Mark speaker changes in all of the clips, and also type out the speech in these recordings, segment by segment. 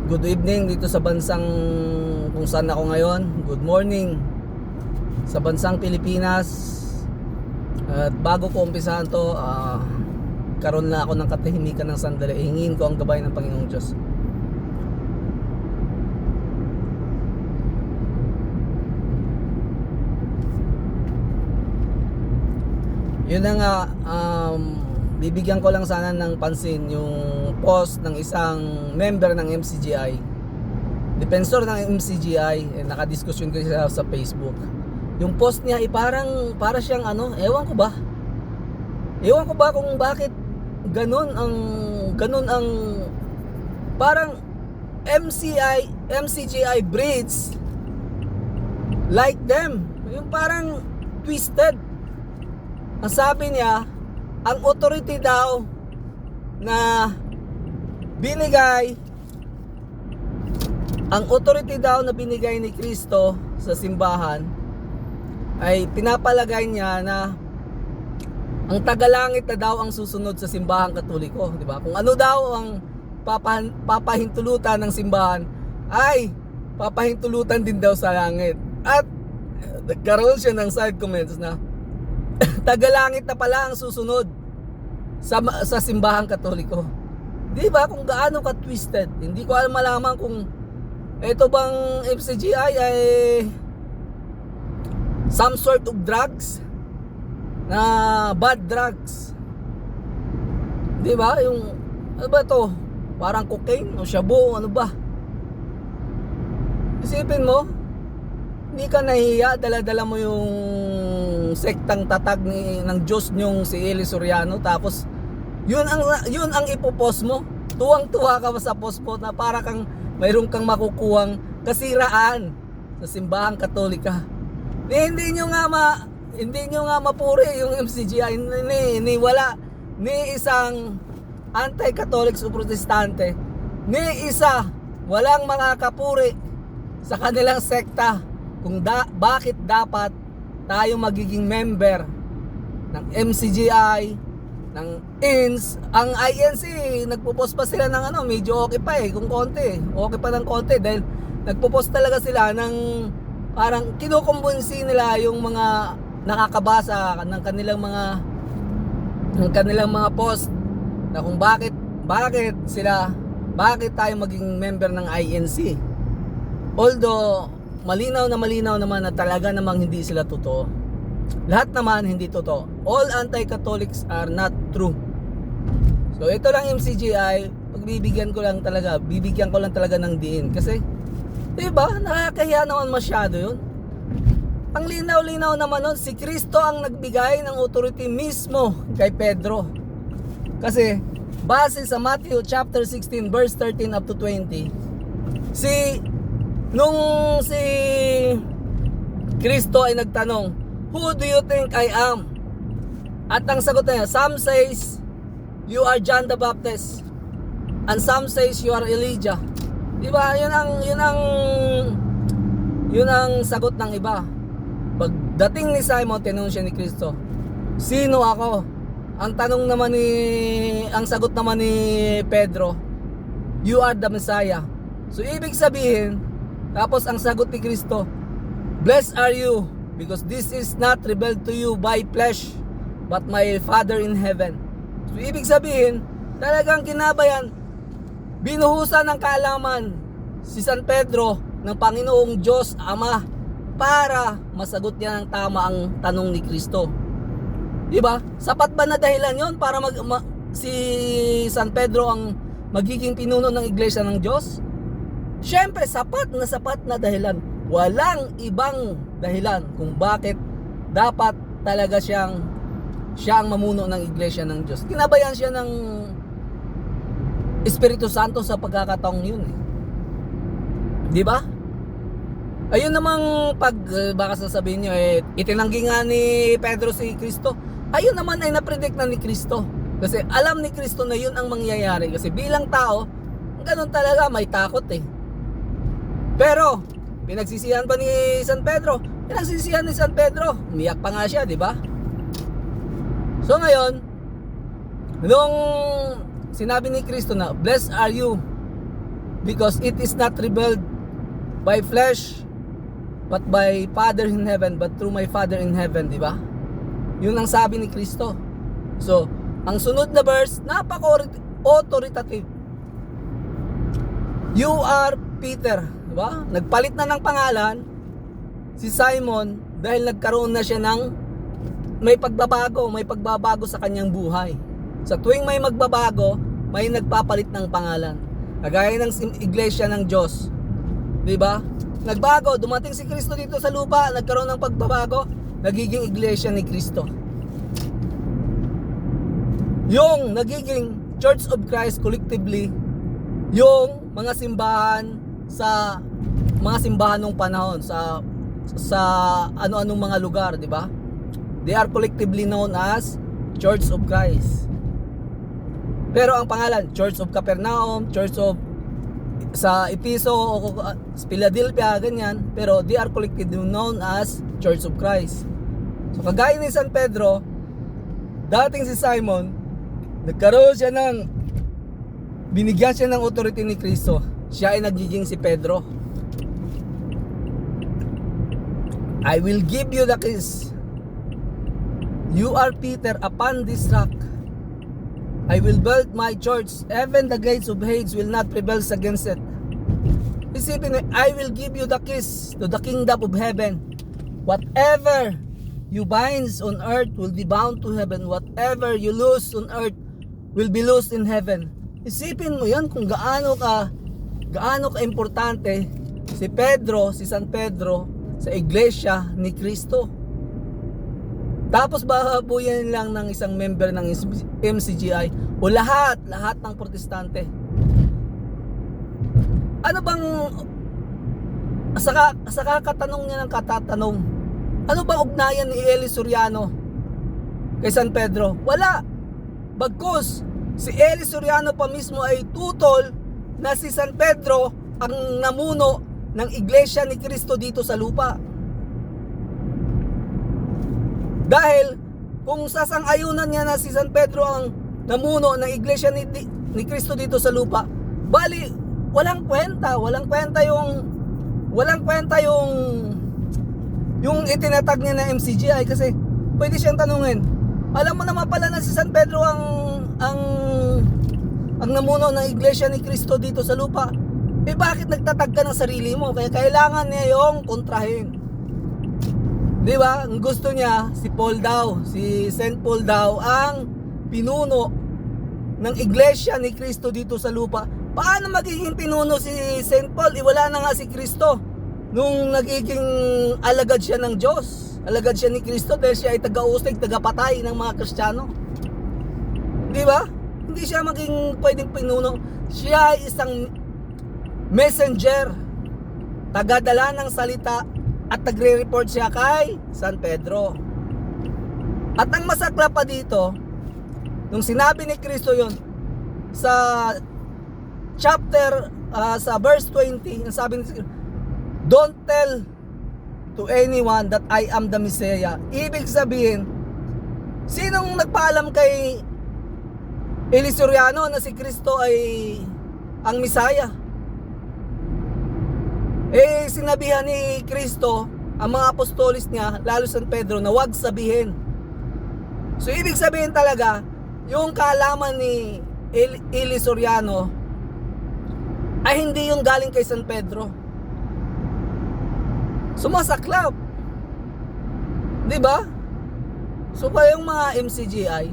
Speaker 1: Good evening dito sa bansang kung saan ako ngayon. Good morning sa bansang Pilipinas. At bago ko umpisahan to, karoon na ako ng katahimikan ng sandali. Hingin ko ang gabay ng Panginoong Diyos. Yun na nga, bibigyan ko lang sana ng pansin yung post ng isang member ng MCGI, defensor ng MCGI. Nakadiskusyon ko siya sa Facebook. Yung post niya ay para siyang ewan ko ba kung bakit ganun ang parang MCGI breeds like them, yung parang twisted. Ang sabi niya, ang authority daw na binigay ni Kristo sa simbahan ay pinapalagay niya na ang tagalangit na daw ang susunod sa simbahang Katoliko, di ba? Kung ano daw ang papahintulutan ng simbahan ay papahintulutan din daw sa langit. At nagkaroon siya ng side comments na tagalangit na pala ang susunod sa simbahang Katoliko. Di ba kung gaano ka twisted? Hindi ko malaman kung ito bang MCGI ay some sort of drugs na bad drugs. Di ba? Yung ano ba to? Parang cocaine o shabu, ano ba? Isipin mo, hindi ka nahiya, dala-dala mo yung sektang tatag ng Diyos nyong si Eli Soriano, tapos yun ang ipopost mo. Tuwang-tuwa ka sa post mo na para kang mayroon kang makukuhang kasiraan sa simbahang Katolika. Hindi nyo nga mapuri yung MCGI ni wala ni isang anti-Catholic o protestante, ni isa walang makakapuri sa kanilang sekta kung bakit dapat tayo magiging member ng MCGI, ng INS. Ang INC, nagpo-post pa sila ng medyo okay pa kung konti. Okay pa ng konti dahil nagpo-post talaga sila ng parang kinukumbinsi nila yung mga nakakabasa ng kanilang mga post na kung bakit tayo maging member ng INC. Although malinaw naman na talaga namang hindi sila totoo. Lahat naman hindi totoo. All anti-Catholics are not true. So ito lang MCGI, bibigyan ko lang talaga ng diin kasi 'di ba? Nakakahiya naman masyado 'yun. Ang linaw-linaw naman nun, si Kristo ang nagbigay ng authority mismo kay Pedro. Kasi base sa Matthew chapter 16 verse 13 up to 20, nung si Kristo ay nagtanong, "Who do you think I am?" At ang sagot niya, "Some says you are John the Baptist, and some says you are Elijah." Diba? Yun ang sagot ng iba. Pagdating ni Simon, tinanong siya ni Kristo, "Sino ako?" Ang sagot naman ni Pedro, "You are the Messiah." So ibig sabihin, tapos ang sagot ni Kristo, "Blessed are you, because this is not revealed to you by flesh, but my Father in heaven." So ibig sabihin, talagang kinabayan, binuhusan ng kaalaman si San Pedro ng Panginoong Diyos Ama para masagot niya ng tama ang tanong ni Kristo. Diba? Sapat ba na dahilan yon para si San Pedro ang magiging pinuno ng Iglesia ng Diyos? Siyempre, sapat na dahilan. Walang ibang dahilan kung bakit dapat talaga siya ang mamuno ng Iglesia ng Diyos. Kinabayan siya ng Espiritu Santo sa pagkakataong yun. Di ba? Ayun namang baka sasabihin nyo, itinanggi nga ni Pedro si Kristo. Ayun naman ay napredict na ni Kristo. Kasi alam ni Kristo na yun ang mangyayari. Kasi bilang tao, ganun talaga, may takot Pero pinagsisihan pa ni San Pedro? Pinagsisihan ni San Pedro. Umiyak pa nga siya, di ba? So ngayon, nung sinabi ni Kristo na, "Blessed are you," because it is not rebelled by flesh but by Father in heaven, but through my Father in heaven, di ba? Yun ang sabi ni Kristo. So, ang sunod na verse, napaka-authoritative. You are Peter, di ba? Nagpalit na ng pangalan si Simon dahil nagkaroon na siya ng may pagbabago sa kanyang buhay. Sa tuwing may magbabago, may nagpapalit ng pangalan. Kagaya ng iglesia ng Diyos. Di ba? Nagbago, dumating si Kristo dito sa lupa, nagkaroon ng pagbabago, nagiging iglesia ni Kristo. Yung nagiging Church of Christ collectively, yung mga simbahan sa mga simbahan ng panahon sa ano-anong mga lugar, di ba? They are collectively known as Church of Christ. Pero ang pangalan, Church of Capernaum, Church of sa Episo o Philadelphia, ganyan, pero they are collectively known as Church of Christ. So kagaya ni San Pedro, dating si Simon, nagkaroon siya binigyan siya ng authority ni Kristo. Siya ay nagiging si Pedro. I will give you the keys. You are Peter, upon this rock I will build my church, even the gates of Hades will not prevail against it. Isipin mo, I will give you the keys to the kingdom of heaven. Whatever you bind on earth will be bound to heaven. Whatever you loose on earth will be loosed in heaven. Isipin mo yan kung gaano ka importante si San Pedro sa iglesia ni Kristo. Tapos bahabuyan lang ng isang member ng MCGI o lahat ng protestante. Ano bang sa kakatanong niya ng katatanong, ano bang ugnayan ni Eli Soriano kay San Pedro? Wala. Bagkus si Eli Soriano pa mismo ay tutol na si San Pedro ang namuno ng iglesia ni Kristo dito sa lupa. Dahil kung sasang-ayunan niya na si San Pedro ang namuno ng iglesia ni Kristo dito sa lupa, bali walang kwenta yung itinatag niya na MCGI, kasi pwede siyang tanungin, alam mo naman pala na si San Pedro ang namuno ng iglesia ni Kristo dito sa lupa, bakit nagtatag ka ng sarili mo? Kaya kailangan niya yung kontrahin. Di ba? Ang gusto niya, si Saint Paul daw ang pinuno ng iglesia ni Kristo dito sa lupa. Paano magiging pinuno si Saint Paul? Wala na nga si Kristo nung nagiging alagad siya ng Diyos. Alagad siya ni Kristo dahil siya ay taga-usig, taga-patay ng mga Kristiyano. Di ba? Hindi siya maging pwedeng pinuno. Siya ay isang messenger, tagadala ng salita, at nagre-report siya kay San Pedro. At ang masakla pa dito, nung sinabi ni Kristo yon sa chapter, sa verse 20, ang sabi ni Kristo, don't tell to anyone that I am the Messiah. Ibig sabihin, sinong nagpaalam kay Eli Soriano na si Kristo ay ang Messiah? Sinabihan ni Kristo ang mga apostolis niya, lalo San Pedro, na wag sabihin. So ibig sabihin talaga, yung kaalaman ni Eli Soriano ay hindi yung galing kay San Pedro. Sumasaklap, di ba? So kayong mga MCGI,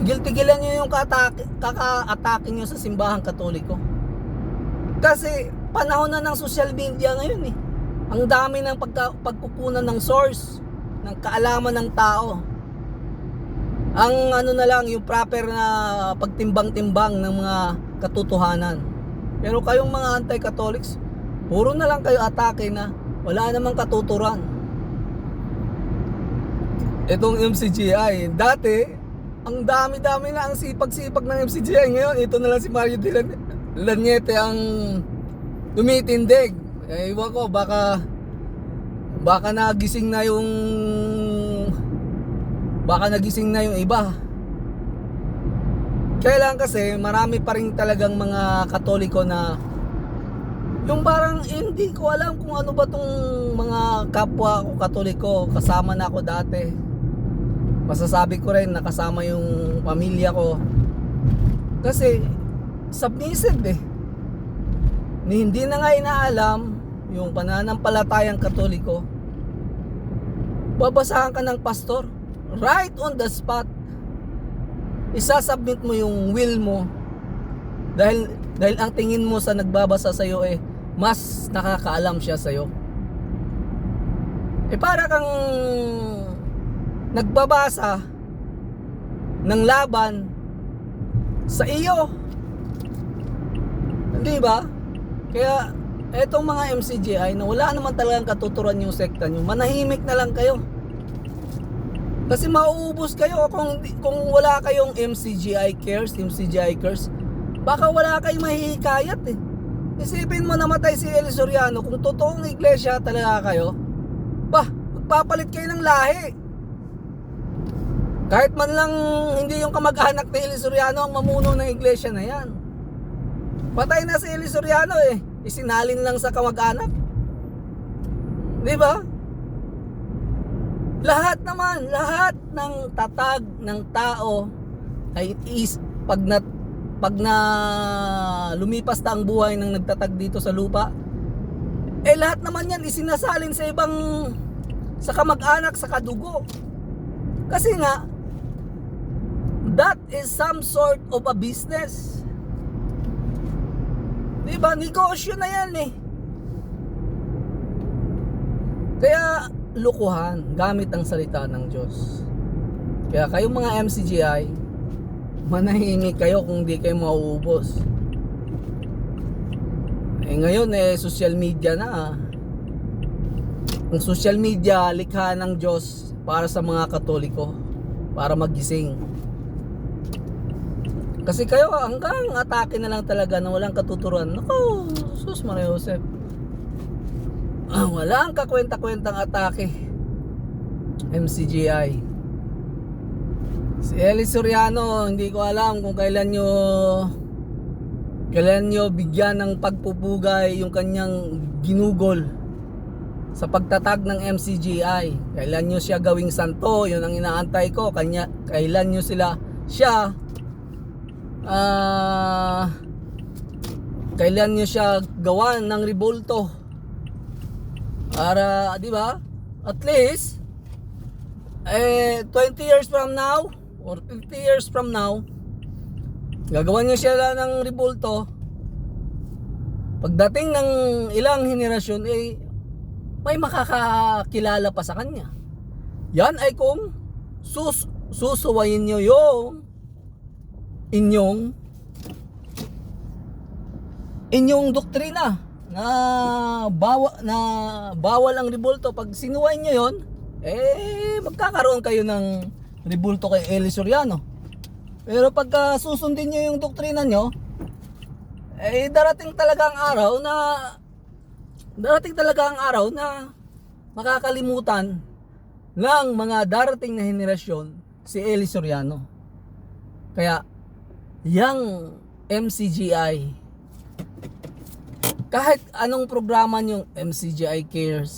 Speaker 1: tigil-tigilan nyo yung kaka-atake nyo sa simbahang Katoliko. Kasi panahon na ng social media ngayon eh. Ang dami ng pagkukunan ng source, ng kaalaman ng tao. Ang ano na lang, yung proper na pagtimbang-timbang ng mga katotohanan. Pero kayong mga anti-Catholics, puro na lang kayo atake na wala namang katuturan. Itong MCGI, dati, ang dami-dami na ang sipag-sipag ng MCGI. Ngayon, ito na lang si Mario Laniete ang tumitindig. Iwan ko, baka nagising na yung iba. Kaya lang kasi marami pa rin talagang mga Katoliko na yung parang hindi ko alam kung ano ba tong mga kapwa ko Katoliko. Kasama na ako dati. Masasabi ko rin nakasama yung pamilya ko. Kasi submissive eh. Hindi na nga inaalam yung pananampalatayang Katoliko. Babasahan ka ng pastor right on the spot. Isasubmit mo yung will mo dahil ang tingin mo sa nagbabasa sa iyo eh mas nakakaalam siya sa iyo. Para kang nagbabasa ng laban sa iyo. Hindi ba? Kaya etong mga MCGI na wala naman talagang katuturan yung sekta nyo, manahimik na lang kayo. Kasi mauubos kayo kung wala kayong MCGI cares, baka wala kayong mahihikayat eh. Isipin mo namatay si Eli Soriano, kung totoong iglesia talaga kayo, magpapalit kayo ng lahi. Kahit man lang hindi yung kamag-anak ni Eli Soriano ang mamuno ng iglesia na yan. Patay na si Eli Soriano eh, isinalin lang sa kamag-anak. Di ba? Lahat ng tatag ng tao ay pag na lumipas na ang buhay ng nagtatag dito sa lupa, lahat naman yan isinasalin sa kamag-anak, sa kadugo. Kasi nga, that is some sort of a business. Diba? Negosyo na yan eh. Kaya lukuhan gamit ang salita ng Diyos. Kaya kayong mga MCGI, manahimik kayo kung di kayo mauubos. Ngayon social media na. Ang social media likha ng Diyos para sa mga Katoliko, para magising. Kasi kayo hanggang atake na lang talaga na walang katuturuan. Naku, sus Maria Josep. Walang kakwenta-kwentang atake. MCGI. Si Eli Soriano, hindi ko alam kung kailan nyo bigyan ng pagpupugay yung kanyang ginugol sa pagtatag ng MCGI. Kailan nyo siya gawing santo, yun ang inaantay ko. Kailan nyo kailan nyo siya gawan ng rebulto para, di ba, at least 20 years from now or 50 years from now, gagawan nyo siya ng rebulto. Pagdating ng ilang henerasyon may makakakilala pa sa kanya. Yan ay kung susuwayin nyo yung inyong doktrina na bawal ang rebulto. Pag sinuway nyo yun, magkakaroon kayo ng rebulto kay Eli Soriano. Pero pag susundin nyo yung doktrina nyo, darating talaga ang araw na makakalimutan ng mga darating na henerasyon si Eli Soriano. Kaya yang MCGI, kahit anong programa nyo, MCGI Cares,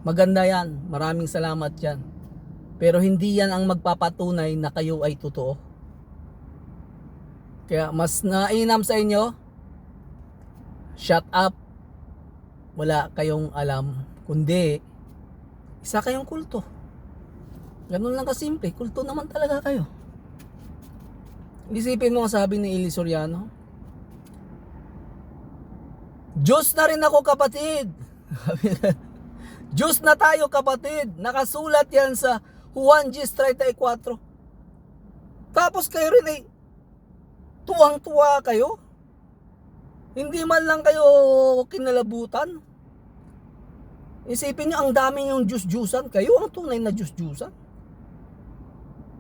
Speaker 1: maganda yan, maraming salamat yan, pero hindi yan ang magpapatunay na kayo ay totoo. Kaya mas nainam sa inyo, shut up, wala kayong alam, kundi isa kayong kulto. Ganun lang kasimple, kulto naman talaga kayo. Isipin mo ang sabi ni Eli Soriano, Diyos na rin ako, kapatid. Diyos na tayo, kapatid. Nakasulat yan sa Juan 10:34. Tapos kayo rin tuwang-tuwa kayo. Hindi man lang kayo kinalabutan. Isipin nyo, ang dami yung Diyos-Diyusan. Kayo ang tunay na Diyos-Diyusan.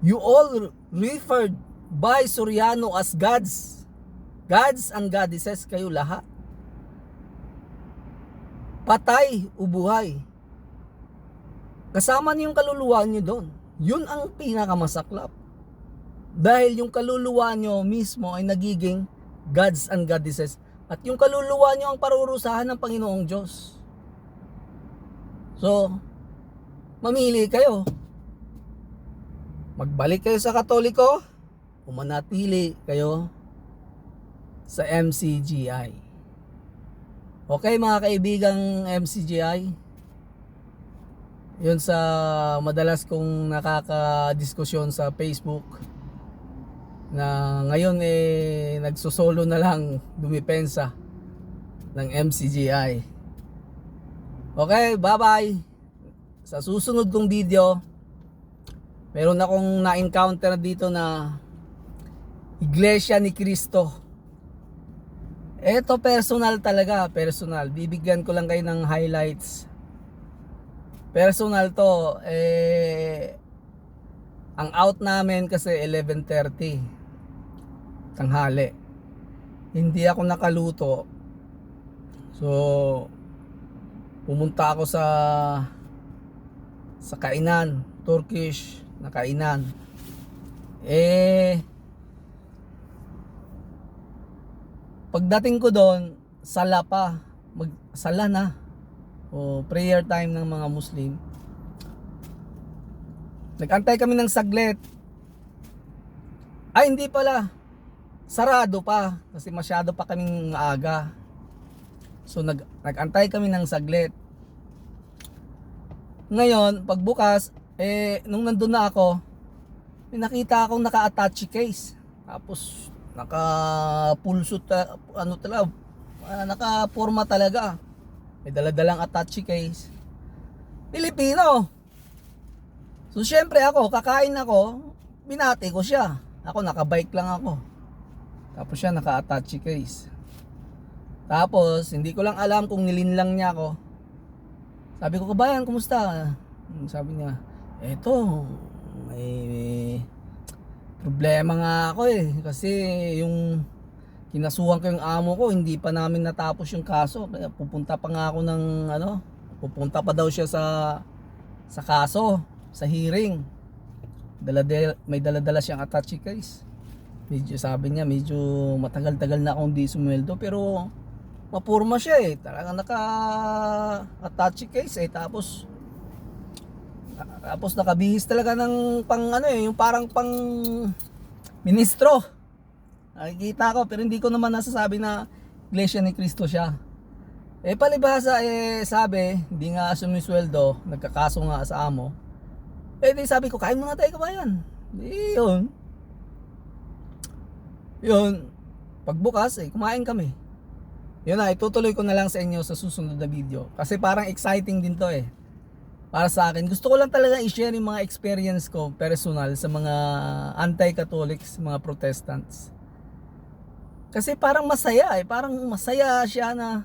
Speaker 1: You all referred by Soriano as gods. Gods and goddesses kayo lahat. Patay o buhay. Kasama niyo yung kaluluwa niyo doon. Yun ang pinakamasaklap. Dahil yung kaluluwa nyo mismo ay nagiging gods and goddesses. At yung kaluluwa nyo ang parurusahan ng Panginoong Diyos. So, mamili kayo. Magbalik kayo sa Katoliko o manatili kayo sa MCGI. Okay mga kaibigang MCGI, yun sa madalas kong nakakadiskusyon sa Facebook na ngayon nagsusolo na lang dumipensa ng MCGI. Okay, bye bye. Sa susunod kong video, meron akong na-encounter dito na Iglesia ni Cristo. Eto personal talaga, personal. Bibigyan ko lang kayo ng highlights. Personal to, ang out namin kasi 11:30 tanghali. Hindi ako nakaluto. So, pumunta ako sa kainan, Turkish na kainan. Pagdating ko doon, sala pa. Sala na. O prayer time ng mga Muslim. Nag-antay kami ng saglit. Ay, hindi pala. Sarado pa. Kasi masyado pa kaming aga. So, nag-antay kami ng saglit. Ngayon, pagbukas, nung nandun na ako, may nakita akong naka-attache case. Tapos, naka-pulso, naka-forma talaga. May daladalang attache case. Pilipino. So, syempre ako, kakain ako, binati ko siya. Ako, nakabike lang ako. Tapos siya, naka-attache case. Tapos, hindi ko lang alam kung nilinlang niya ako. Sabi ko, kabayan, kumusta? Sabi niya, eto, may problema nga ako kasi yung kinasuhan ko yung amo ko, hindi pa namin natapos yung kaso. Kaya pupunta pa nga ako ng pupunta pa daw siya sa kaso, sa hearing. May daladala siyang attache case. Medyo sabi niya, medyo matagal-tagal na akong di sumweldo, pero mapurma siya talagang naka-attache case tapos nakabihis talaga ng yung parang pang ministro. Nakikita ko, pero hindi ko naman nasasabi na Iglesia ni Cristo siya. Palibhasa sabi, hindi nga sumisweldo, nagkakaso nga sa amo. Di sabi ko, kain muna tayo kabayan. Yun. Pagbukas, kumain kami. Yun na, itutuloy ko na lang sa inyo sa susunod na video. Kasi parang exciting din to para sa akin. Gusto ko lang talaga i-share yung mga experience ko personal sa mga anti-Catholics, mga Protestants. Kasi parang masaya parang masaya siya na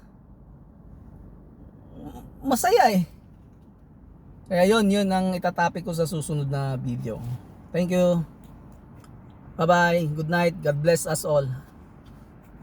Speaker 1: masaya Kaya yun ang itatopic ko sa susunod na video. Thank you. Bye bye. Good night. God bless us all.